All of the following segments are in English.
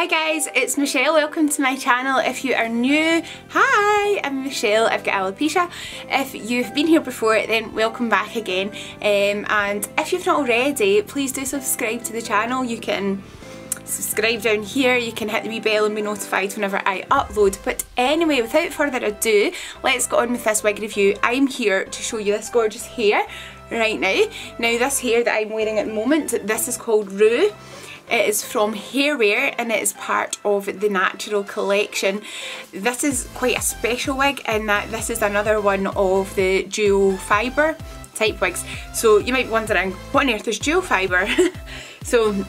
guys, it's Michelle. Welcome to my channel. If you are new, hi, I'm Michelle. I've got alopecia. If you've been here before, then welcome back again. And if you've not already, please do subscribe to the channel. You can subscribe down here, you can hit the wee bell and be notified whenever I upload. But anyway, without further ado, let's get on with this wig review. I'm here to show you this gorgeous hair right now. Now this hair that I'm wearing at the moment, this is called RUE. It is from Hairware and it is part of the Natural collection. This is quite a special wig in that this is another one of the Duofibre type wigs. So you might be wondering, what on earth is Duofibre? So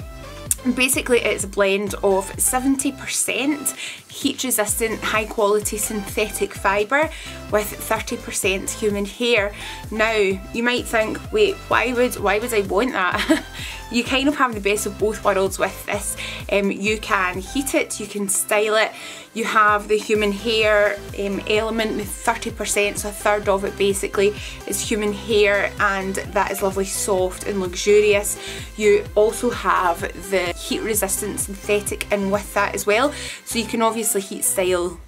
basically it's a blend of 70% heat resistant high quality synthetic fibre with 30% human hair. Now you might think, wait, why would I want that? You kind of have the best of both worlds with this. You can heat it, you can style it, you have the human hair element with 30%, so a third of it basically is human hair, and that is lovely, soft and luxurious. You also have the heat resistant synthetic in with that as well, so you can obviously heat style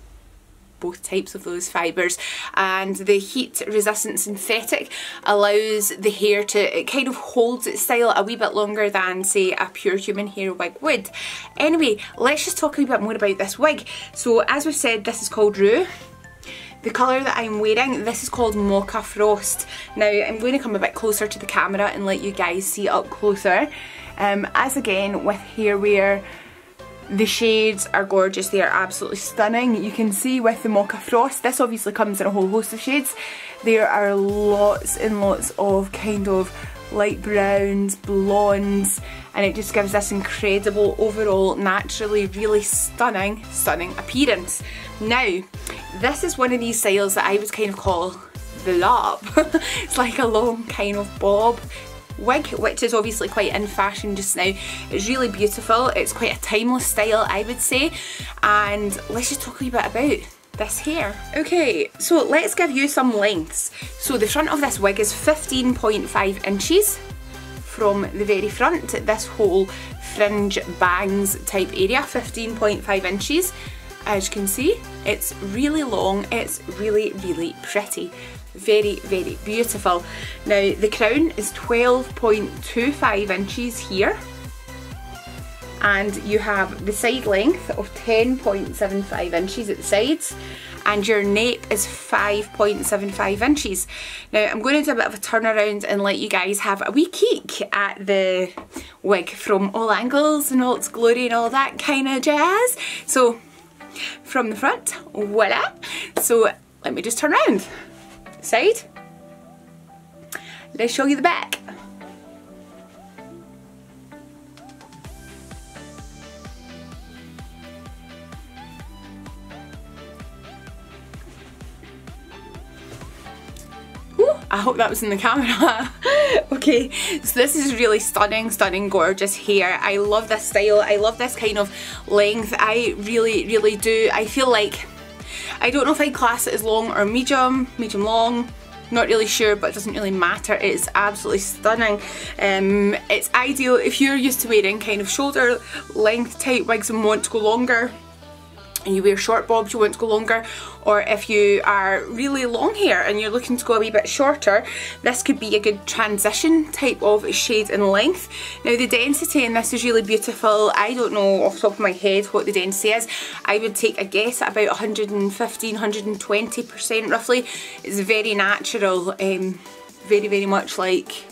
both types of those fibres, and the heat resistant synthetic allows the hair to, it kind of holds its style a wee bit longer than say a pure human hair wig would. Anyway, let's just talk a wee bit more about this wig. So as we've said, this is called RUE. The colour that I'm wearing, this is called Mocha Frost. Now I'm going to come a bit closer to the camera and let you guys see up closer. As again with Hairware, the shades are gorgeous, they are absolutely stunning. You can see with the Mocha Frost, this obviously comes in a whole host of shades. There are lots and lots of kind of light browns, blondes, and it just gives this incredible overall, naturally really stunning appearance. Now, this is one of these styles that I would kind of call the lob. It's like a long kind of bob wig, which is obviously quite in fashion just now. It's really beautiful, it's quite a timeless style I would say, and let's just talk a wee bit about this hair. Okay, so let's give you some lengths. So the front of this wig is 15.5 inches from the very front, this whole fringe bangs type area, 15.5 inches. As you can see, it's really long, it's really pretty. Very beautiful. Now the crown is 12.25 inches here, and you have the side length of 10.75 inches at the sides, and your nape is 5.75 inches. Now I'm going to do a bit of a turnaround and let you guys have a wee peek at the wig from all angles and all its glory and all that kind of jazz. So from the front, voila. So let me just turn around. Side. Let's show you the back. Ooh, I hope that was in the camera. Okay, so this is really stunning, gorgeous hair. I love this style, I love this kind of length. I really do. I feel like, I don't know if I'd class it as long or medium long, not really sure, but it doesn't really matter. It's absolutely stunning. It's ideal if you're used to wearing kind of shoulder length type wigs and want to go longer, and you wear short bobs, you want to go longer, or if you are really long hair and you're looking to go a wee bit shorter, this could be a good transition type of shade and length. Now the density in this is really beautiful. I don't know off the top of my head what the density is. I would take a guess at about 115–120% roughly. It's very natural, very much like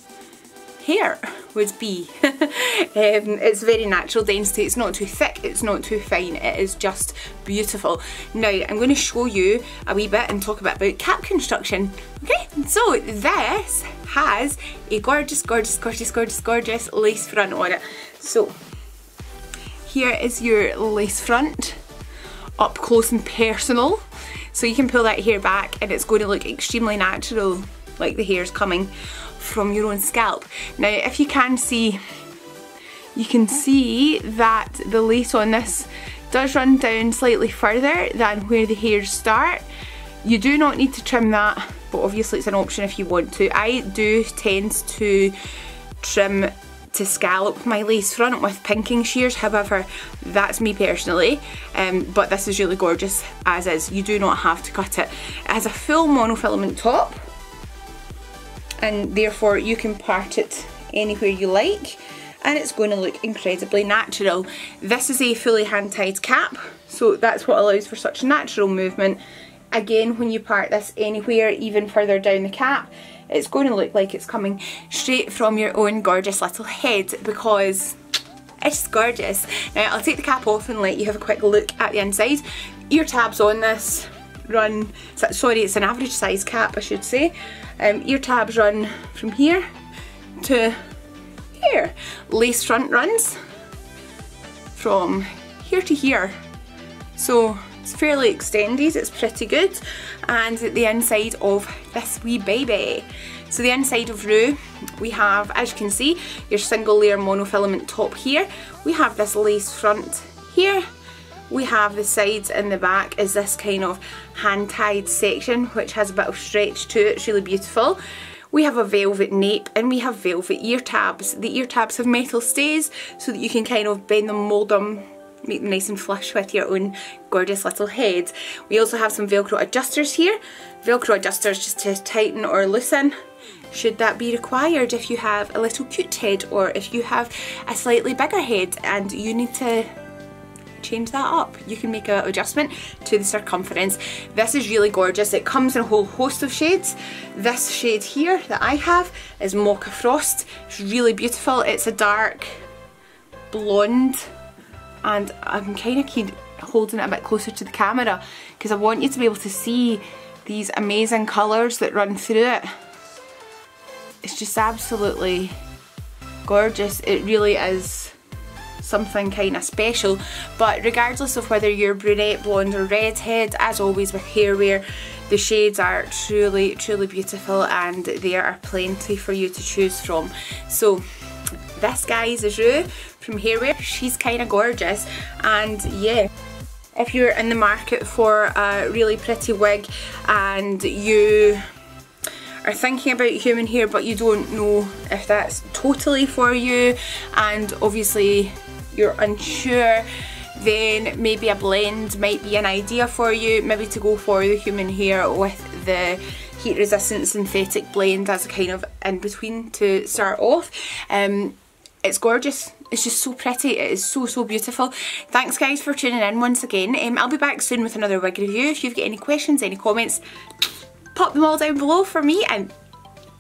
hair would be. It's very natural density, it's not too thick, it's not too fine, it is just beautiful. Now I'm going to show you a wee bit and talk a bit about cap construction. Okay, so this has a gorgeous lace front on it. So here is your lace front, up close and personal. So you can pull that hair back and it's going to look extremely natural, like the hair's coming from your own scalp. Now if you can see, you can see that the lace on this does run down slightly further than where the hairs start. You do not need to trim that, but obviously it's an option if you want to. I do tend to trim to scallop my lace front with pinking shears. However, that's me personally, but this is really gorgeous as is. You do not have to cut it. It has a full monofilament top, and therefore you can part it anywhere you like, and it's going to look incredibly natural. This is a fully hand-tied cap, so that's what allows for such natural movement. Again, when you part this anywhere, even further down the cap, it's going to look like it's coming straight from your own gorgeous little head, because it's gorgeous. Now I'll take the cap off and let you have a quick look at the inside. Ear tabs on this run, sorry, it's an average size cap I should say. Ear tabs run from here to here. Lace front runs from here to here. So it's fairly extended, it's pretty good. And the inside of this wee baby. So the inside of RUE, we have, as you can see, your single layer monofilament top here. We have this lace front here. We have the sides and the back is this kind of hand-tied section which has a bit of stretch to it. It's really beautiful. We have a velvet nape and we have velvet ear tabs. The ear tabs have metal stays so that you can kind of bend them, mould them, make them nice and flush with your own gorgeous little head. We also have some Velcro adjusters here. Velcro adjusters just to tighten or loosen should that be required if you have a little cute head, or if you have a slightly bigger head and you need to change that up. You can make an adjustment to the circumference. This is really gorgeous. It comes in a whole host of shades. This shade here that I have is Mocha Frost. It's really beautiful. It's a dark blonde, and I'm kind of keen holding it a bit closer to the camera because I want you to be able to see these amazing colours that run through it. It's just absolutely gorgeous. It really is something kind of special. But regardless of whether you're brunette, blonde or redhead, as always with Hairware, the shades are truly, truly beautiful and there are plenty for you to choose from. So this, guys, is RUE from Hairware. She's kind of gorgeous, and yeah, if you're in the market for a really pretty wig and you are thinking about human hair but you don't know if that's totally for you, and obviously you're unsure, then maybe a blend might be an idea for you. Maybe to go for the human hair with the heat resistant synthetic blend as a kind of in between to start off. It's gorgeous. It's just so pretty. It is so, so beautiful. Thanks, guys, for tuning in once again. I'll be back soon with another wig review. If you've got any questions, any comments, pop them all down below for me and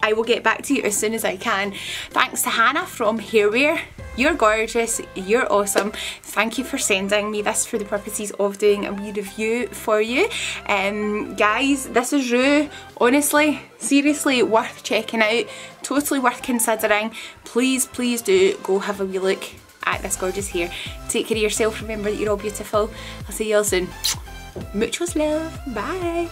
I will get back to you as soon as I can. Thanks to Hannah from Hairware. You're gorgeous, you're awesome. Thank you for sending me this for the purposes of doing a wee review for you. Guys, this is RUE. Honestly, seriously worth checking out. Totally worth considering. Please, please do go have a wee look at this gorgeous hair. Take care of yourself. Remember that you're all beautiful. I'll see you all soon. Muchos love. Bye.